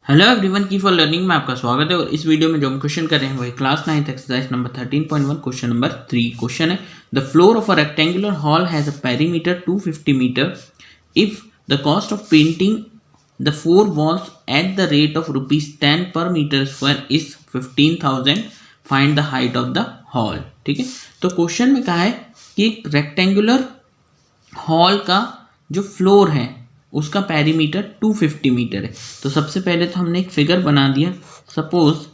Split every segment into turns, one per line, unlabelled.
Hello everyone की for learning में आपका स्वागत है। और इस वीडियो में जो हम क्वेश्चन कर रहे हैं वही class 9th exercise number 13.1 question number 3। Question है the floor of a rectangular hall has a perimeter 250 metre if the cost of painting the four walls at the rate of ₹10 per metre square is 15,000, find the height of the hall. ठीक है, तो question में कहा है कि एक rectangular hall का जो फ्लोर है उसका पेरीमीटर 250 मीटर है। तो सबसे पहले तो हमने एक फिगर बना दिया। सपोज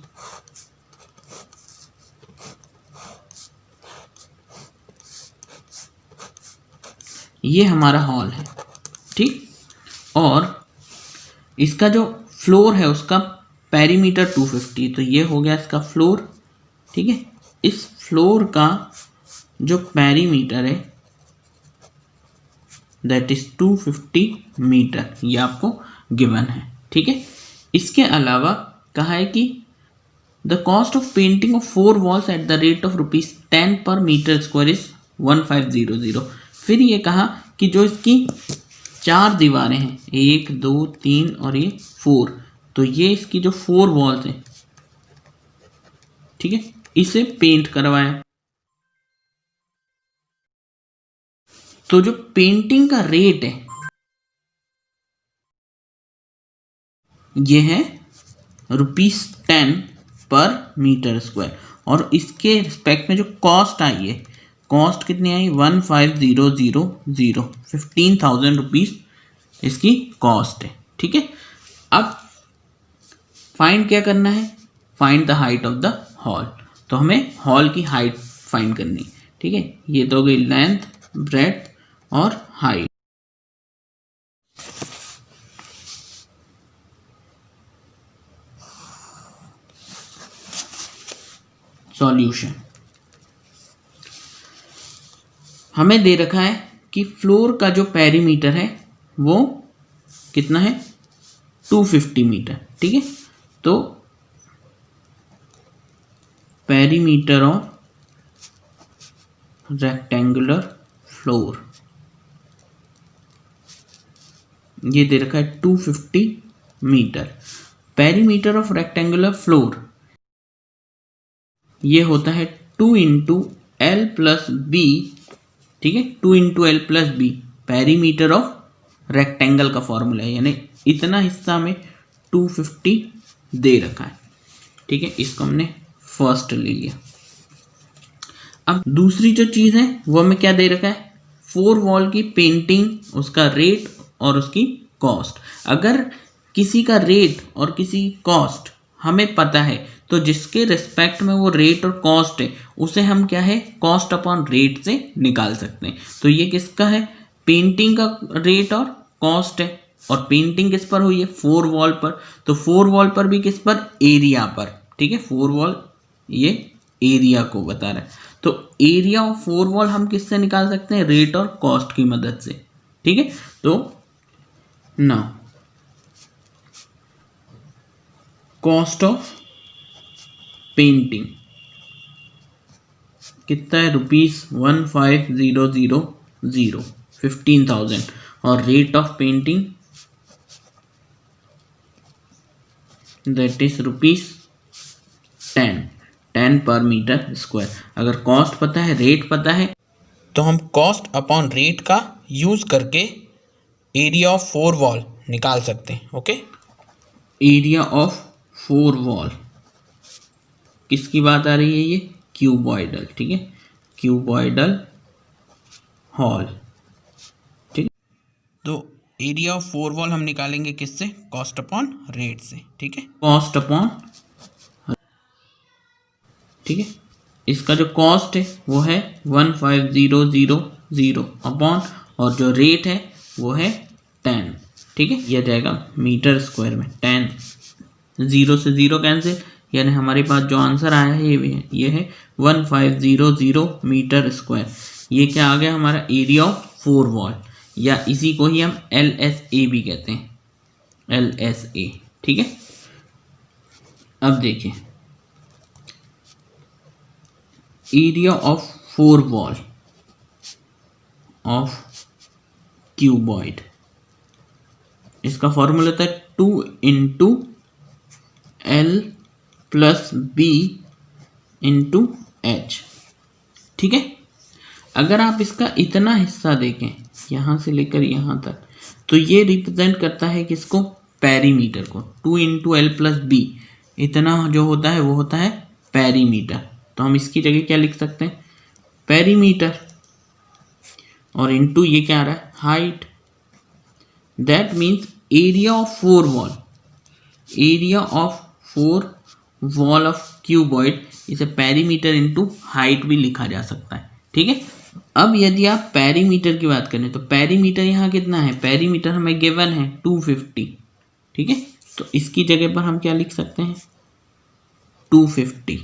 ये हमारा हॉल है, ठीक, और इसका जो फ्लोर है उसका पेरीमीटर 250, तो ये हो गया इसका फ्लोर। ठीक है, इस फ्लोर का जो पेरीमीटर है दैट इज 250 मीटर, ये आपको गिवन है। ठीक है, इसके अलावा कहा है कि the cost of painting of four walls at the rate of ₹10 per metre square is 1500। फिर ये कहा कि जो इसकी चार दीवारें हैं, 1 2 3 और ये 4, तो ये इसकी जो फोर वॉल्स हैं, ठीक है, इसे पेंट करवाया। तो जो पेंटिंग का रेट है ये है ₹10 पर मीटर स्क्वायर, और इसके रिस्पेक्ट में जो कॉस्ट आई है, कॉस्ट कितनी आई 15,000, 15,000 रुपीज इसकी कॉस्ट है। ठीक है, अब फाइंड क्या करना है, find the height of the hall. तो हमें हॉल की हाइट फाइंड करनी है। ठीक है, ये तो हो गई लेंथ, ब्रेड्थ और हाइट। सॉल्यूशन, हमें दे रखा है कि फ्लोर का जो पेरीमीटर है वो कितना है 250 मीटर। ठीक है, तो पेरीमीटर ऑफ रेक्टेंगुलर फ्लोर ये दे रखा है 250 metre. Perimeter of rectangular floor ये होता है 2 इंटू एल प्लस बी। ठीक है, 2 into L plus B perimeter of rectangle का फॉर्मूला है, यानी इतना हिस्सा में 250 दे रखा है। ठीक है, इसको हमने फर्स्ट ले लिया। अब दूसरी जो चीज़ है वो हमें क्या दे रखा है, फोर वॉल की पेंटिंग, उसका रेट और उसकी कॉस्ट। अगर किसी का रेट और किसी कॉस्ट हमें पता है तो जिसके रिस्पेक्ट में वो रेट और कॉस्ट है उसे हम क्या है कॉस्ट अपॉन रेट से निकाल सकते हैं। तो ये किसका है, पेंटिंग का रेट और कॉस्ट है, और पेंटिंग किस पर हुई है, फोर वॉल पर। तो फोर वॉल पर भी किस पर, एरिया पर। ठीक है, फोर वॉल ये एरिया को बता रहा है, तो एरिया ऑफ फोर वॉल हम किससे निकाल सकते हैं, रेट और कॉस्ट की मदद से। ठीक है, तो नाउ कॉस्ट ऑफ पेंटिंग कितना है, ₹15,000, 15,000, और rate of painting that is ₹10 per metre square. अगर कॉस्ट पता है, रेट पता है, तो हम कॉस्ट अपॉन रेट का यूज करके एरिया ऑफ फोर वॉल निकाल सकते हैं। Okay, area of four wall किसकी बात आ रही है, ये क्यूबॉइडल। ठीक है, क्यूबॉइडल हॉल। ठीक, तो एरिया ऑफ फोर वॉल हम निकालेंगे किससे, कॉस्ट अपॉन रेट से। ठीक है, कॉस्ट अपॉन, ठीक है, इसका जो कॉस्ट है वो है 15,000 अपॉन, और जो रेट है वो है 10। ठीक है, यह जाएगा मीटर स्क्वायर में, 10, 0 से 0 कैंसिल, यानी हमारे पास जो आंसर आया है ये है 1500 मीटर स्क्वायर। ये क्या आ गया हमारा, एरिया ऑफ फोर वॉल, या इसी को ही हम LSA भी कहते हैं, LSA। ठीक है, अब देखिए area of four wall of cuboid, इसका फॉर्मूला होता है 2 into L plus B into H. ठीक है, अगर आप इसका इतना हिस्सा देखें यहाँ से लेकर यहाँ तक, तो ये रिप्रेजेंट करता है किसको, पेरीमीटर को। 2 इंटू एल प्लस बी, इतना जो होता है वो होता है पेरीमीटर। तो हम इसकी जगह क्या लिख सकते हैं, पेरीमीटर, और इंटू ये क्या आ रहा है, height. That means area of 4 wall, area of 4 wall of cuboid, इसे पेरीमीटर इंटू हाइट भी लिखा जा सकता है। ठीक है, अब यदि आप पेरीमीटर की बात करें तो पेरीमीटर यहाँ कितना है, पेरीमीटर हमें गिवन है 250। ठीक है, तो इसकी जगह पर हम क्या लिख सकते हैं, 250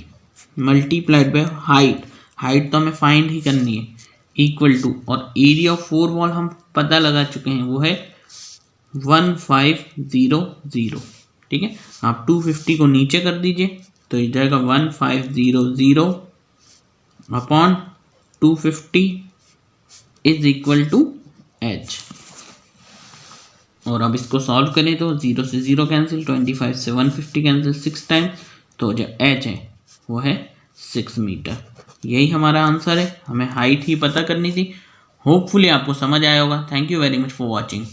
मल्टीप्लाइड बाय हाइट, हाइट तो हमें फाइंड ही करनी है, इक्वल टू, और एरिया ऑफ 4 वॉल हम पता लगा चुके हैं वो है 1500। ठीक है, आप 250 को नीचे कर दीजिए तो ये जाएगा 1500 upon 250 is equal to H. और अब इसको सॉल्व करें तो 0 से 0 कैंसिल, 25 से 150 कैंसिल 6 टाइम्स, तो जो एच है वो है 6 मीटर। यही हमारा आंसर है, हमें हाइट ही पता करनी थी। होपफुली आपको समझ आया होगा। Thank you very much for watching.